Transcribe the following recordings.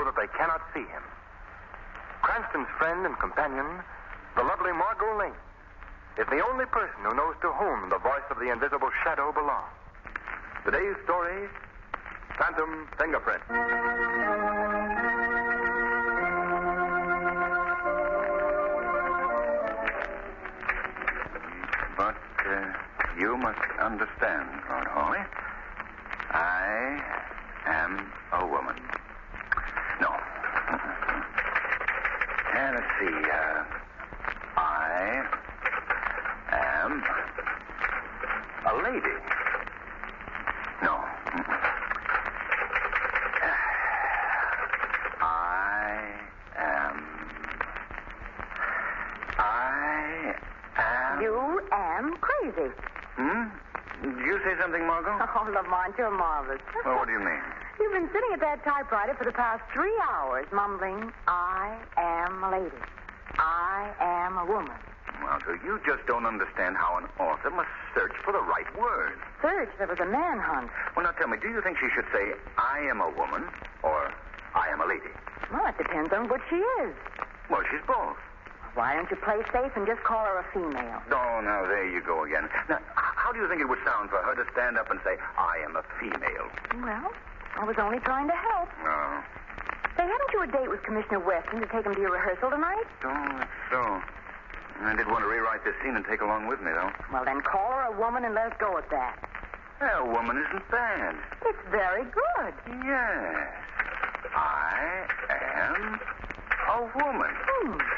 so that they cannot see him. Cranston's friend and companion, the lovely Margot Lane, is the only person who knows to whom the voice of the invisible shadow belongs. Today's story, Phantom Fingerprints. But you must understand, Lord Hawley, I am a woman. No. Let's see. I am a lady. No. You am crazy. Did you say something, Margot? Oh, Lamont, you're marvelous. Well, what do you mean? You've been sitting at that typewriter for the past 3 hours, mumbling, I am a lady. I am a woman. Well, so you just don't understand how an author must search for the right words. Search? There was a manhunt. Well, now tell me, do you think she should say, I am a woman, or I am a lady? Well, it depends on what she is. Well, she's both. Why don't you play safe and just call her a female? Oh, now, there you go again. Now, how do you think it would sound for her to stand up and say, I am a female? Well, I was only trying to help. Oh. Say, haven't you a date with Commissioner Weston to take him to your rehearsal tonight? Oh, that's so. I did want to rewrite this scene and take along with me, though. Well, then call her a woman and let us go at that. Well, a woman isn't bad. It's very good. Yes. I am a woman.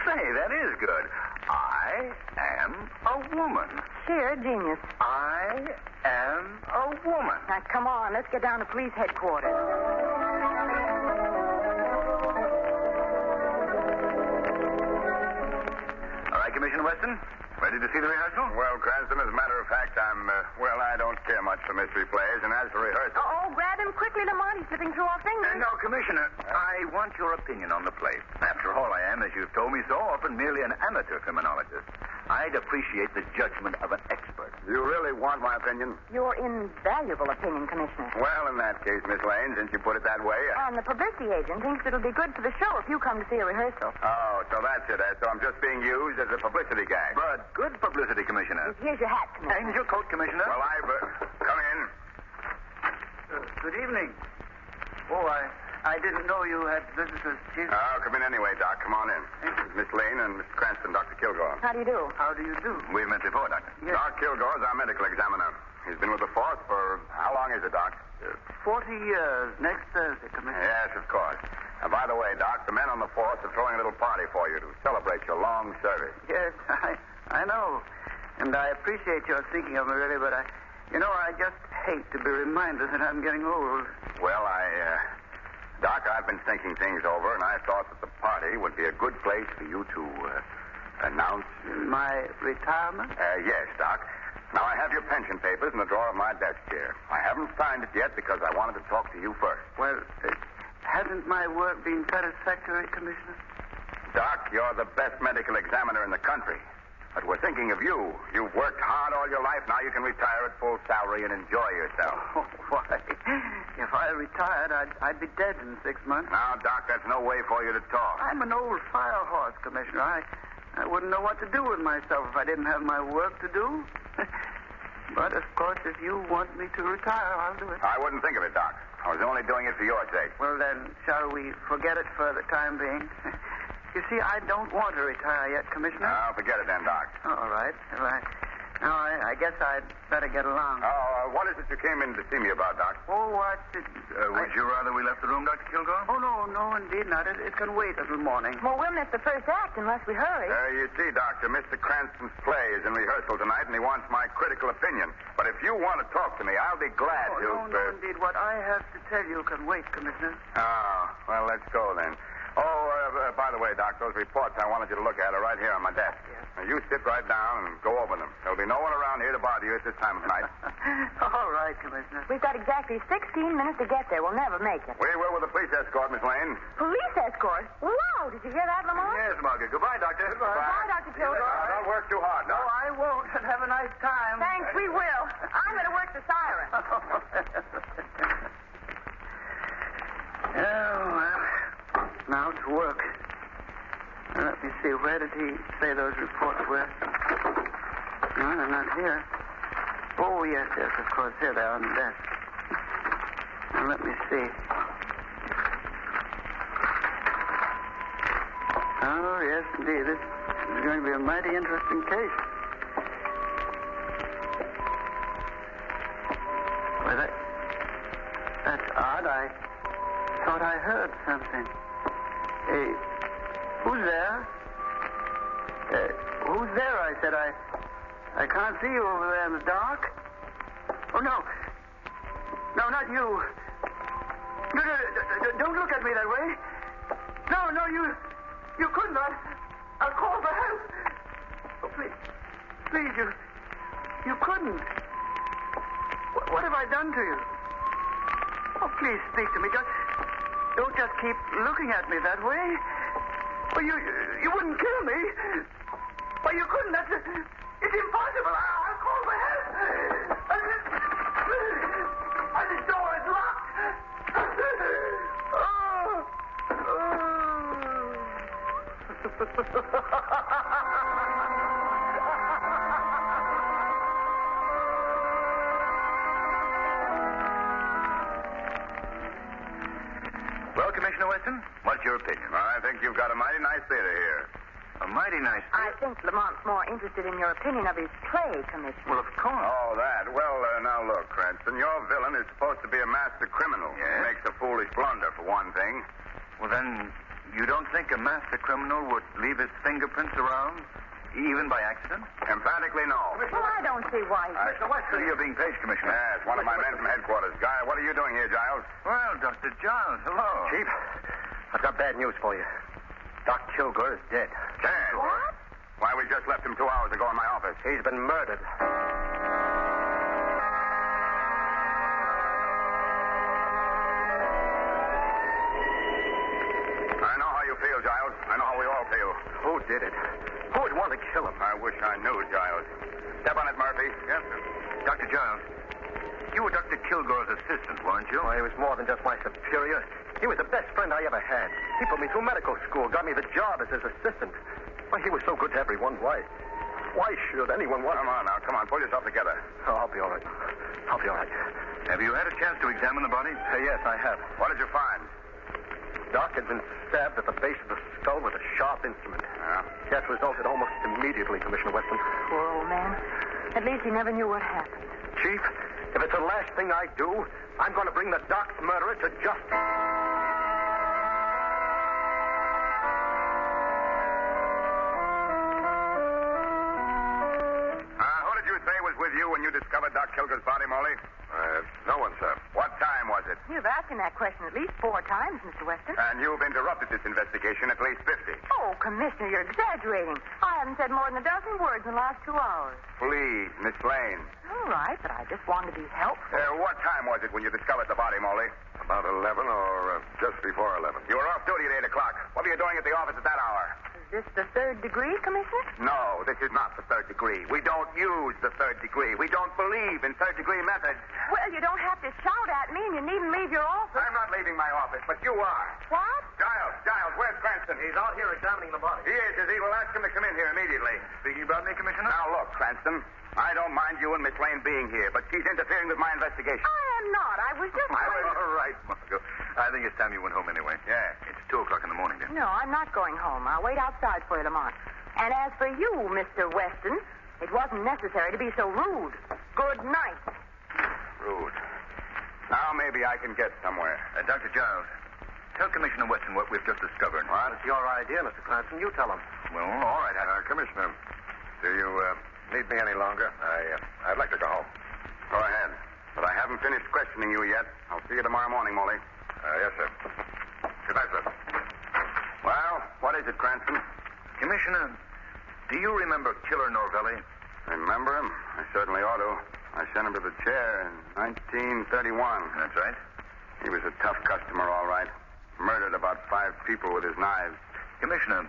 Say, that is good. I am a woman. Sheer genius. I am a woman. Now, come on. Let's get down to police headquarters. All right, Commissioner Weston. Ready to see the rehearsal? Well, Cranston, as a matter of fact, I don't care much for mystery plays, and as for rehearsal... Oh, grab him quickly, Lamont. He's slipping through our fingers. No, Commissioner. I want your opinion on the play. After all, I am, as you've told me so often, merely an amateur criminologist. I'd appreciate the judgment of an expert. You really want my opinion? Your invaluable opinion, Commissioner. Well, in that case, Miss Lane, since you put it that way... The publicity agent thinks it'll be good for the show if you come to see a rehearsal. Oh, so that's it, So I'm just being used as a publicity guy. But good publicity, Commissioner. Here's your hat, Commissioner. And your coat, Commissioner. Well, come in. Good evening. Oh, I didn't know you had visitors, Chief. Oh, come in anyway, Doc. Come on in. Miss Lane and Mr. Cranston, Dr. Kilgore. How do you do? How do you do? We've met before, Doctor. Yes. Doc Kilgore's our medical examiner. He's been with the force for... How long is it, Doc? 40 years. Next Thursday, Commissioner. Yes, of course. And by the way, Doc, the men on the force are throwing a little party for you to celebrate your long service. Yes, I know. And I appreciate your thinking of me, really, but I just hate to be reminded that I'm getting old. Well, Doc, I've been thinking things over, and I thought that the party would be a good place for you to announce... My retirement? Yes, Doc. Now, I have your pension papers in the drawer of my desk here. I haven't signed it yet because I wanted to talk to you first. Well, hasn't my work been satisfactory, Commissioner? Doc, you're the best medical examiner in the country. But we're thinking of you. You've worked hard all your life. Now you can retire at full salary and enjoy yourself. Oh, why? If I retired, I'd be dead in 6 months. Now, Doc, that's no way for you to talk. I'm an old fire horse, Commissioner. I wouldn't know what to do with myself if I didn't have my work to do. But, of course, if you want me to retire, I'll do it. I wouldn't think of it, Doc. I was only doing it for your sake. Well, then, shall we forget it for the time being? You see, I don't want to retire yet, Commissioner. No, forget it then, Doc. All right. Now, I guess I'd better get along. Oh, what is it you came in to see me about, Doc? Oh, what? Would you rather we left the room, Dr. Kilgore? Oh, no, indeed not. It can wait until morning. Well, we'll miss the first act unless we hurry. You see, Doctor, Mr. Cranston's play is in rehearsal tonight, and he wants my critical opinion. But if you want to talk to me, I'll be glad to... No, indeed. What I have to tell you can wait, Commissioner. Oh, well, let's go then. Oh, by the way, Doc, those reports I wanted you to look at are right here on my desk. Yes. Now, you sit right down and go over them. There'll be no one around here to bother you at this time of night. All right, Commissioner. We've got exactly 16 minutes to get there. We'll never make it. We will with the police escort, Miss Lane. Police escort? Wow, did you hear that, Lamont? Yes, Margot. Goodbye, Doctor. Goodbye, Dr. Kilgore. Don't work too hard, No, Doc. I won't. And have a nice time. Thanks, we will. I'm going to work the siren. Oh, well. now to work. Let me see. Where did he say those reports were? No, they're not here. Oh, yes, of course. Here they are on the desk. Now, let me see. Oh, yes, indeed. This is going to be a mighty interesting case. Well, that's odd. I thought I heard something. Hey, who's there? Who's there? I said. I can't see you over there in the dark. Oh, no. No, not you. No, don't look at me that way. No, you could not. I'll call for help. Oh, please, you couldn't. What have I done to you? Oh, please speak to me. Don't just keep looking at me that way. Well, you wouldn't kill me. Well, you couldn't. It's impossible. I'll call for help. This door is locked. Well, Commissioner Weston, what's your opinion? I think you've got a mighty nice theater here. A mighty nice... I think Lamont's more interested in your opinion of his play, Commissioner. Well, of course. Oh, that. Well, now look, Cranston, your villain is supposed to be a master criminal. Yes? He makes a foolish blunder, for one thing. Well, then, you don't think a master criminal would leave his fingerprints around, even by accident? Emphatically, no. Well, I don't see why. Mr. Weston. You're being paged, Commissioner. Yes, one of my men from headquarters. Guy, what are you doing here, Giles? Well, Dr. Giles, hello. Chief, I've got bad news for you. Doc Kilgore is dead. Dead? What? Why, we just left him 2 hours ago in my office. He's been murdered. I know how you feel, Giles. I know how we all feel. Who did it? Who would want to kill him? I wish I knew, Giles. Step on it, Murphy. Yes, sir. Dr. Giles, you were Dr. Kilgore's assistant, weren't you? Well, he was more than just my superior. He was the best friend I ever had. He put me through medical school, got me the job as his assistant. Why, he was so good to everyone. Why should anyone want... Come on now, come on. Pull yourself together. Oh, I'll be all right. I'll be all right. Have you had a chance to examine the body? Yes, I have. What did you find? Doc had been stabbed at the base of the skull with a sharp instrument. Yeah? Death resulted almost immediately, Commissioner Weston. Poor old man. At least he never knew what happened. Chief, if it's the last thing I do, I'm going to bring the Doc's murderer to justice. Who did you say was with you when you discovered Doc Kilgore's body, Molly? No one, sir. What time was it? You've asked him that question at least 4 times, Mr. Weston. And you've interrupted this investigation at least 50. Oh, Commissioner, you're exaggerating. I haven't said more than a dozen words in the last 2 hours. Please, Miss Lane. All right, but I just wanted to be helpful. What time was it when you discovered the body, Molly? About 11 or just before 11. You were off duty at 8 o'clock. What were you doing at the office at that hour? Is this the 3rd degree, Commissioner? No, this is not the 3rd degree. We don't use the 3rd degree. We don't believe in 3rd degree methods. Well, you don't have to shout at me, and you needn't leave your office. I'm not leaving my office, but you are. What? Giles, where's Cranston? He's out here examining the body. He is he? Well, ask him to come in here immediately. Speaking about me, Commissioner? Now, look, Cranston, I don't mind you and Miss Lane being here, but she's interfering with my investigation. I am not. I was just... All right, Margot. I think it's time you went home anyway. Yeah. It's 2 o'clock in the morning, then. No, I'm not going home. I'll wait outside for you, Lamont. And as for you, Mr. Weston, it wasn't necessary to be so rude. Good night. Rude. Now maybe I can get somewhere. Dr. Giles, tell Commissioner Weston what we've just discovered. Well, it's your idea, Mr. Cranston. You tell him. Well, all right. Commissioner, do you need me any longer? I'd like to go home. Go ahead. But I haven't finished questioning you yet. I'll see you tomorrow morning, Molly. Yes, sir. Good night, sir. Well, what is it, Cranston? Commissioner, do you remember Killer Norvelli? Remember him? I certainly ought to. I sent him to the chair in 1931. That's right. He was a tough customer, all right. Murdered about 5 people with his knives. Commissioner,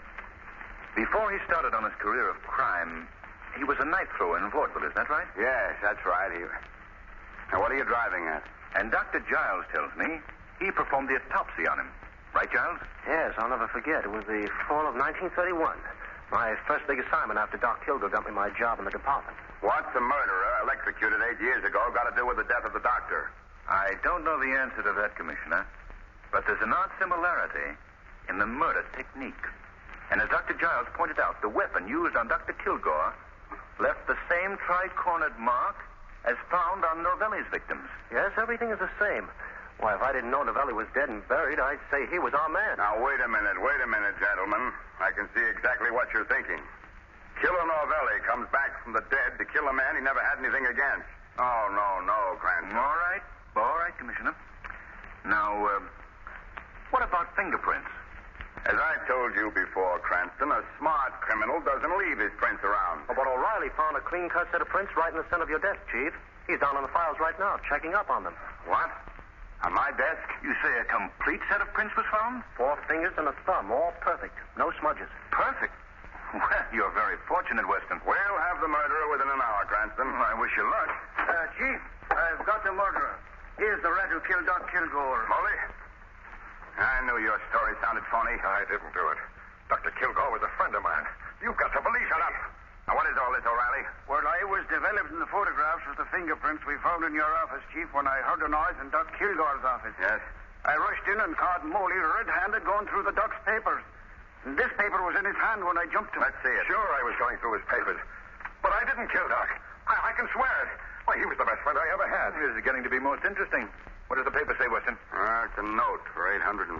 before he started on his career of crime, he was a knife thrower in vaudeville, is that right? Yes, that's right. Now, what are you driving at? And Dr. Giles tells me he performed the autopsy on him Right, Giles? Yes, I'll never forget. It was the fall of 1931. My first big assignment after Doc Kilgore got me my job in the department. What's the murderer electrocuted 8 years ago got to do with the death of the doctor? I don't know the answer to that, Commissioner. But there's an odd similarity in the murder technique. And as Dr. Giles pointed out, the weapon used on Dr. Kilgore left the same tri-cornered mark as found on Norvelli's victims. Yes, everything is the same. Why, if I didn't know Novelli was dead and buried, I'd say he was our man. Now, wait a minute, gentlemen. I can see exactly what you're thinking. Killer Novelli comes back from the dead to kill a man he never had anything against. Oh, no, Cranston. All right, Commissioner. Now, what about fingerprints? As I told you before, Cranston, a smart criminal doesn't leave his prints around. Oh, but O'Reilly found a clean-cut set of prints right in the center of your desk, Chief. He's down on the files right now, checking up on them. What? On my desk? You say a complete set of prints was found? 4 fingers and a thumb, all perfect. No smudges. Perfect. Well, you're very fortunate, Weston. We'll have the murderer within an hour, Cranston. I wish you luck. Chief, I've got the murderer. Here's the rat who killed Doc Kilgore. Molly? I knew your story sounded phony. I didn't do it. Dr. Kilgore was a friend of mine. You've got to believe Shut me. up. Now, what is all this, O'Reilly? Well, I was developed in the photographs of the fingerprints we found in your office, Chief, when I heard a noise in Doc Kilgore's office. Yes? I rushed in and caught Moley red-handed going through the Doc's papers. And this paper was in his hand when I jumped him. Let's see it. Sure, I was going through his papers. But I didn't kill Doc. I can swear it. Why, he was the best friend I ever had. This is getting to be most interesting. What does the paper say, Weston? It's a note for $850.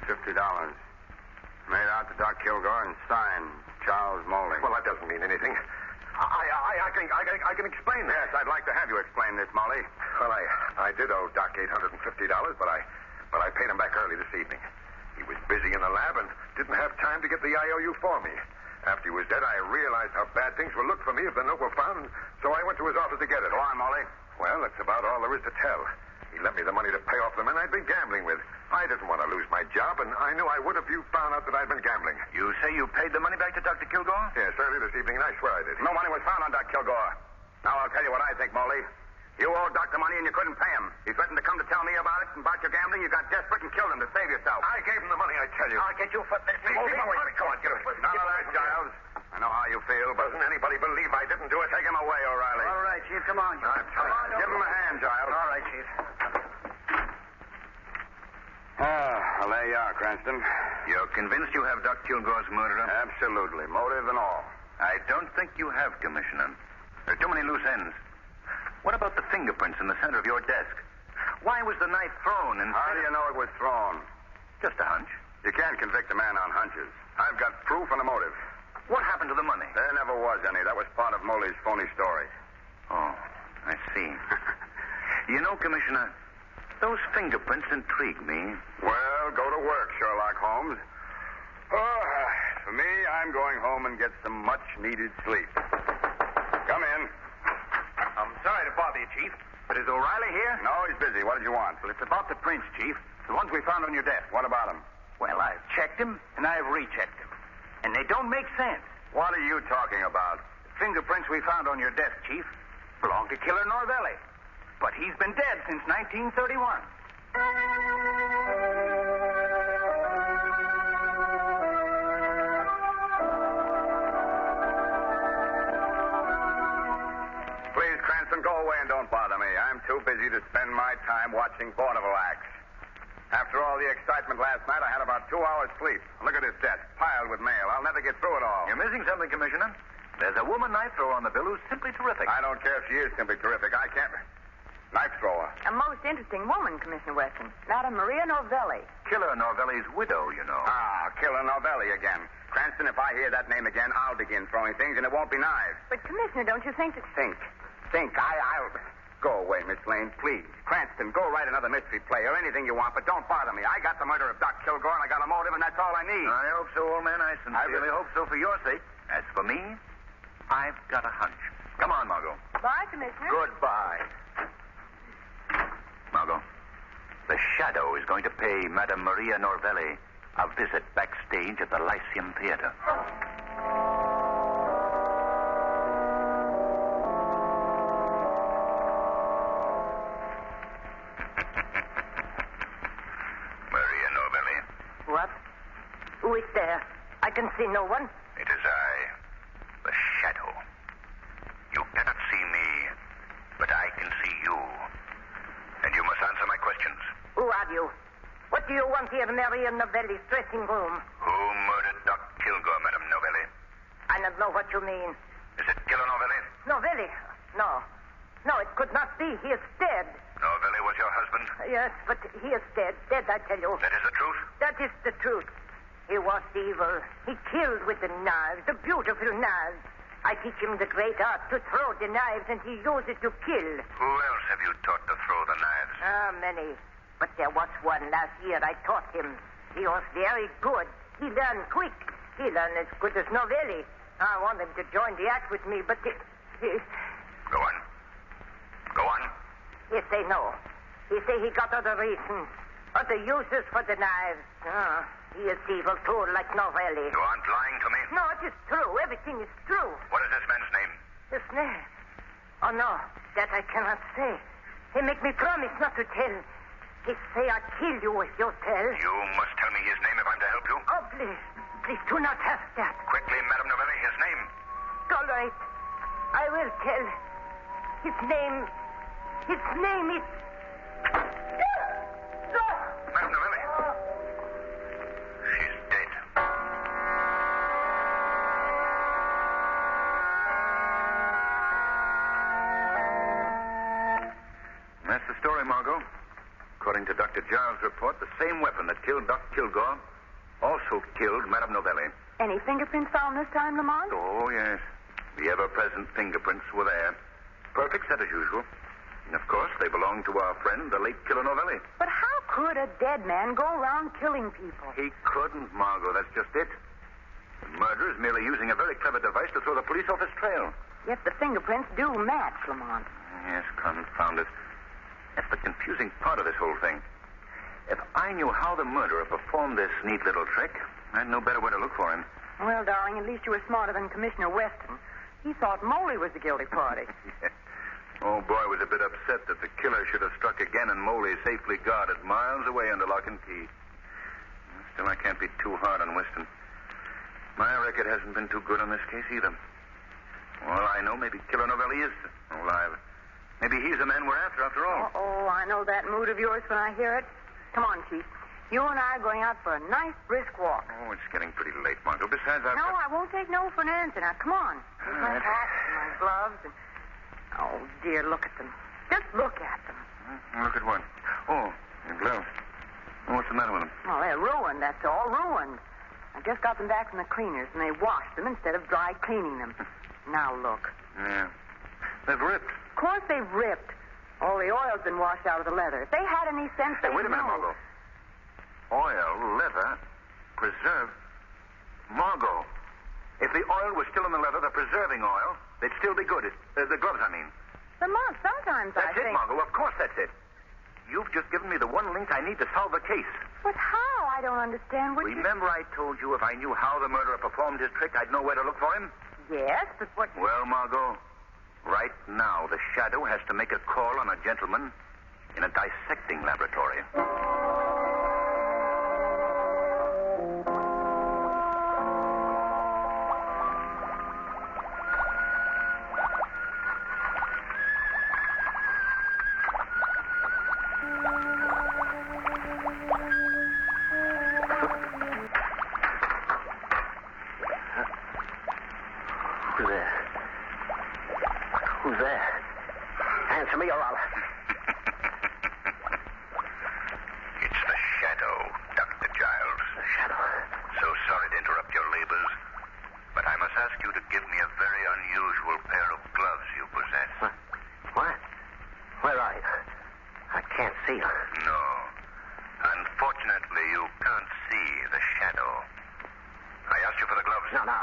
Made out to Doc Kilgore and signed Charles Moley. Well, that doesn't mean anything. I can explain that. Yes, I'd like to have you explain this, Molly. Well, I did owe Doc $850, but I paid him back early this evening. He was busy in the lab and didn't have time to get the IOU for me. After he was dead, I realized how bad things would look for me if the note were found, so I went to his office to get it. Go on, Molly. Well, that's about all there is to tell. He lent me the money to pay off the men I'd been gambling with. I didn't want to lose my job, and I knew I would if you found out that I'd been gambling. You say you paid the money back to Dr. Kilgore? Yes, early this evening, and I swear I did. No money was found on Doc Kilgore. Now, I'll tell you what I think, Molly. You owed Doctor money and you couldn't pay him. He threatened to come to tell me about it and about your gambling. You got desperate and killed him to save yourself. I gave him the money, I tell you. I'll get you for this. Keep away from me. Come on, get it. None of that, Giles. I know how you feel, but Doesn't anybody believe I didn't do it? take him away, O'Reilly. All right, Chief, come on. Come on, Give him a hand, Giles. All right, Chief. Well, there you are, Cranston. You're convinced you have Doc Kilgore's murderer? Absolutely. Motive and all. I don't think you have, Commissioner. There are too many loose ends. What about the fingerprints in the center of your desk? Why was the knife thrown and... How do you know it was thrown? Just a hunch. You can't convict a man on hunches. I've got proof and a motive. What happened to the money? There never was any. That was part of Moley's phony story. Oh, I see. You know, Commissioner, those fingerprints intrigue me. Well, go to work, Sherlock Holmes. Oh, for me, I'm going home and get some much-needed sleep. Come in. I'm sorry to bother you, Chief, but is O'Reilly here? No, he's busy. What did you want? Well, it's about the prints, Chief. The ones we found on your desk. What about him? Well, I've checked them, and I've rechecked them. And they don't make sense. What are you talking about? The fingerprints we found on your desk, Chief, belong to Killer Norvelli. But he's been dead since 1931. Please, Cranston, go away and don't bother me. I'm too busy to spend my time watching vaudeville acts. After all the excitement last night, I had about 2 hours sleep. Look at this desk, piled with mail. I'll never get through it all. You're missing something, Commissioner. There's a woman knife thrower on the bill who's simply terrific. I don't care if she is simply terrific. I can't... Knife thrower. A most interesting woman, Commissioner Weston. Madame Maria Novelli. Killer Norvelli's widow, you know. Ah, Killer Novelli again. Cranston, if I hear that name again, I'll begin throwing things, and it won't be knives. But, Commissioner, don't you think that... Think. I'll... Go away, Miss Lane, please. Cranston, go write another mystery play or anything you want, but don't bother me. I got the murder of Doc Kilgore, and I got a motive, and that's all I need. I hope so, old man. I sincerely hope so for your sake. As for me, I've got a hunch. Come on, Margot. Bye, Commissioner. Goodbye. Margot, the Shadow is going to pay Madame Maria Norvelli a visit backstage at the Lyceum Theater. What? Who is there? I can see no one. It is I, the Shadow. You cannot see me, but I can see you. And you must answer my questions. Who are you? What do you want here in Maria Novelli's dressing room? Who murdered Doc Kilgore, Madame Novelli? I don't know what you mean. Is it Killer Novelli? Novelli? No. No, it could not be. He is dead. Novelli was your husband? Yes, but he is dead. Dead, I tell you. That is the truth? That is the truth. He was evil. He killed with the knives, the beautiful knives. I teach him the great art to throw the knives, and he used it to kill. Who else have you taught to throw the knives? Many. But there was one last year I taught him. He was very good. He learned quick. He learned as good as Novelli. I want him to join the act with me, but he... Go on. Go on. He say no. He say he got other reasons. Other uses for the knives. He is evil, too, like Novelli. You aren't lying to me? No, it is true. Everything is true. What is this man's name? His name? Oh, no. That I cannot say. He make me promise not to tell. He say I kill you if you tell. You must tell me his name if I'm to help you. Oh, please. Please do not have that. Quickly, Madame Novelli, his name. All right. I will tell. His name is... Madame Novelli. She's dead. That's the story, Margot. According to Dr. Giles' report, the same weapon that killed Doc Kilgore also killed Madame Novelli. Any fingerprints found this time, Lamont? Oh, yes. The ever-present fingerprints were there. Perfect set as usual. And, of course, they belonged to our friend, the late Killer Novelli. But how could a dead man go around killing people? He couldn't, Margot. That's just it. The murderer is merely using a very clever device to throw the police off his trail. Yet the fingerprints do match, Lamont. Yes, confound it. That's the confusing part of this whole thing. If I knew how the murderer performed this neat little trick, I'd know better where to look for him. Well, darling, at least you were smarter than Commissioner Weston. He thought Moley was the guilty party. Yeah. Old boy was a bit upset that the killer should have struck again and Moley safely guarded miles away under lock and key. Still, I can't be too hard on Weston. My record hasn't been too good on this case either. Well, I know maybe Killer Novelli is alive. Maybe he's the man we're after all. Oh, I know that mood of yours when I hear it. Come on, Chief. You and I are going out for a nice brisk walk. Oh, it's getting pretty late, Margot. Besides, No, I won't take no for an answer. Now, come on. Here's my right. hat and my gloves and... Oh, dear, look at them. Just look at them. Look at what? Oh, your gloves. What's the matter with them? Well, they're ruined, that's all. Ruined. I just got them back from the cleaners, and they washed them instead of dry cleaning them. Now, look. Yeah. They've ripped. Of course they've ripped. All the oil's been washed out of the leather. If they had any sense, Hey, they'd wait a minute, know. Margot. Oil, leather, preserved. Margot, if the oil was still in the leather, the preserving oil, they'd still be good. The gloves, I mean. Lamont, sometimes I That's it, think... Margot. Of course that's it. You've just given me the one link I need to solve the case. But how? I don't understand what Remember I told you if I knew how the murderer performed his trick, I'd know where to look for him? Yes, but what... Well, Margot, right now the Shadow has to make a call on a gentleman in a dissecting laboratory. Who's there? Who's there? Answer me or I'll... It's the Shadow, Dr. Giles. The Shadow. So sorry to interrupt your labors, but I must ask you to give me a very unusual pair of gloves you possess. What? Where are you? I can't see you. No. Unfortunately, you can't see the Shadow. I asked you for the gloves. No.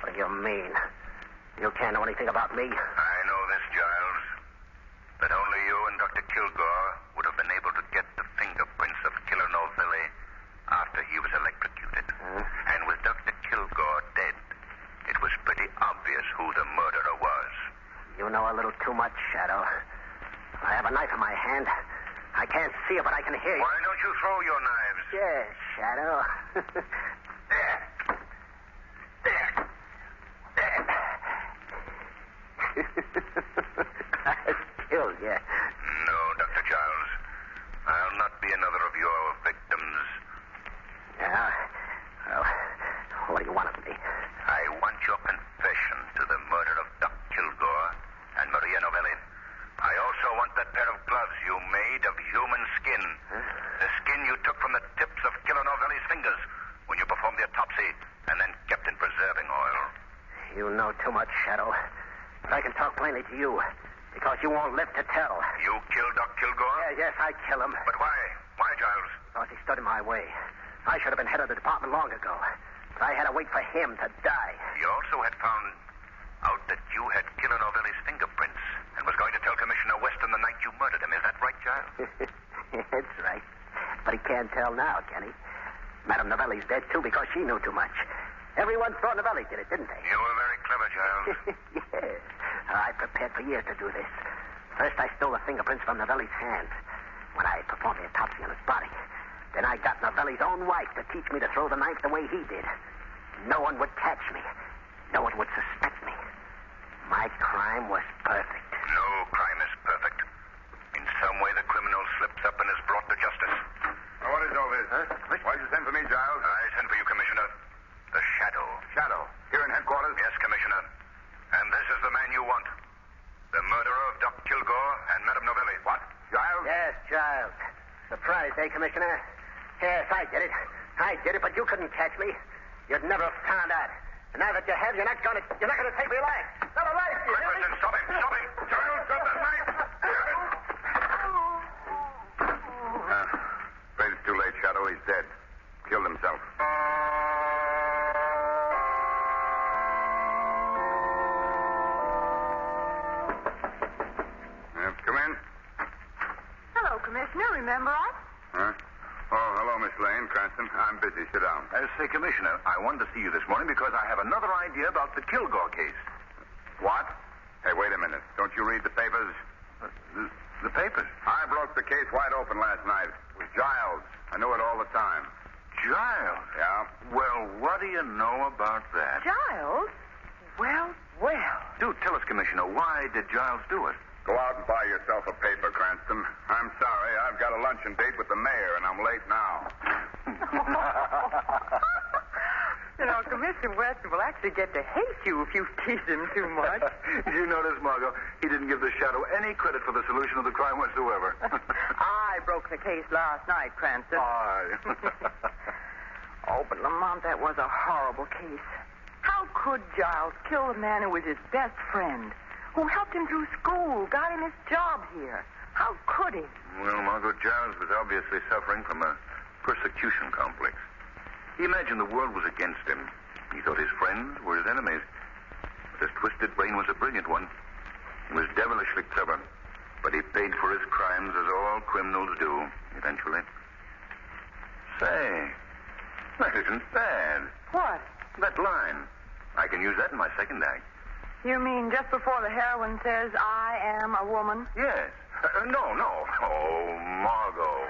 What do you mean? You can't know anything about me. I know this, Giles. That only you and Dr. Kilgore would have been able to get the fingerprints of Killer Novelli after he was electrocuted. And with Dr. Kilgore dead, it was pretty obvious who the murderer was. You know a little too much, Shadow. I have a knife in my hand. I can't see it, but I can hear you. Why don't you throw your knives? Yes, Shadow. There. I killed you. No, Dr. Giles. I'll not be another of your victims. Yeah? Well, what do you want of me? I want your confession to the murder of Doc Kilgore and Maria Novelli. I also want that pair of gloves you made of human skin. Huh? The skin you took from the tips of Killer Novelli's fingers when you performed the autopsy and then kept in preserving oil. You know too much, Shadow. But I can talk plainly to you because you won't live to tell. You killed Doc Kilgore? Yes, I kill him. But why? Why, Giles? Because he stood in my way. I should have been head of the department long ago. But I had to wait for him to die. You also had found out that you had Killer Novelli's fingerprints and was going to tell Commissioner Weston the night you murdered him. Is that right, Giles? That's right. But he can't tell now, can he? Madame Novelli's dead, too, because she knew too much. Everyone thought Novelli did it, didn't they? You were very clever, Giles. Yes. I prepared for years to do this. First, I stole the fingerprints from Novelli's hands when I performed the autopsy on his body. Then I got Novelli's own wife to teach me to throw the knife the way he did. No one would catch me. No one would suspect me. My crime was perfect. No crime is perfect. In some way, the criminal slips up and is brought to justice. Now, what is all this? Huh? Why'd you send for me, Giles? I sent for you, Commissioner. The Shadow. Shadow. Here in headquarters? Yes, Commissioner. And this is the man you want. The murderer of Doc Kilgore and Madame Novelli. What? Giles? Yes, Giles. Surprised, eh, Commissioner? Yes, I did it. I did it, but you couldn't catch me. You'd never have found out. And now that you have, you're not going to take me alive. Not alive, you hear me? Listen, stop him. Stop him. Giles, drop that knife! Afraid it's too late, Shadow. He's dead. Killed himself. Come in. Hello, Commissioner. Remember us? Huh? Oh, hello, Miss Lane. Cranston. I'm busy. Sit down. Say, Commissioner, I wanted to see you this morning because I have another idea about the Kilgore case. What? Hey, wait a minute. Don't you read the papers? The papers? I broke the case wide open last night. It was Giles. I knew it all the time. Giles? Yeah? Well, what do you know about that? Giles? Well. Do tell us, Commissioner, why did Giles do it? Go out and buy yourself a paper, Cranston. I'm sorry. I've got a luncheon date with the mayor, and I'm late now. You know, Commissioner Weston will actually get to hate you if you tease him too much. Did you notice, Margot? He didn't give the Shadow any credit for the solution of the crime whatsoever. I broke the case last night, Cranston. Oh, but Lamont, that was a horrible case. How could Giles kill the man who was his best friend, who helped him through school, got him his job here? How could he? Well, Margot, Giles was obviously suffering from a persecution complex. He imagined the world was against him. He thought his friends were his enemies. But his twisted brain was a brilliant one. He was devilishly clever. But he paid for his crimes as all criminals do, eventually. Say, that isn't bad. What? That line. I can use that in my second act. You mean just before the heroine says, I am a woman? Yes. No. Oh, Margot.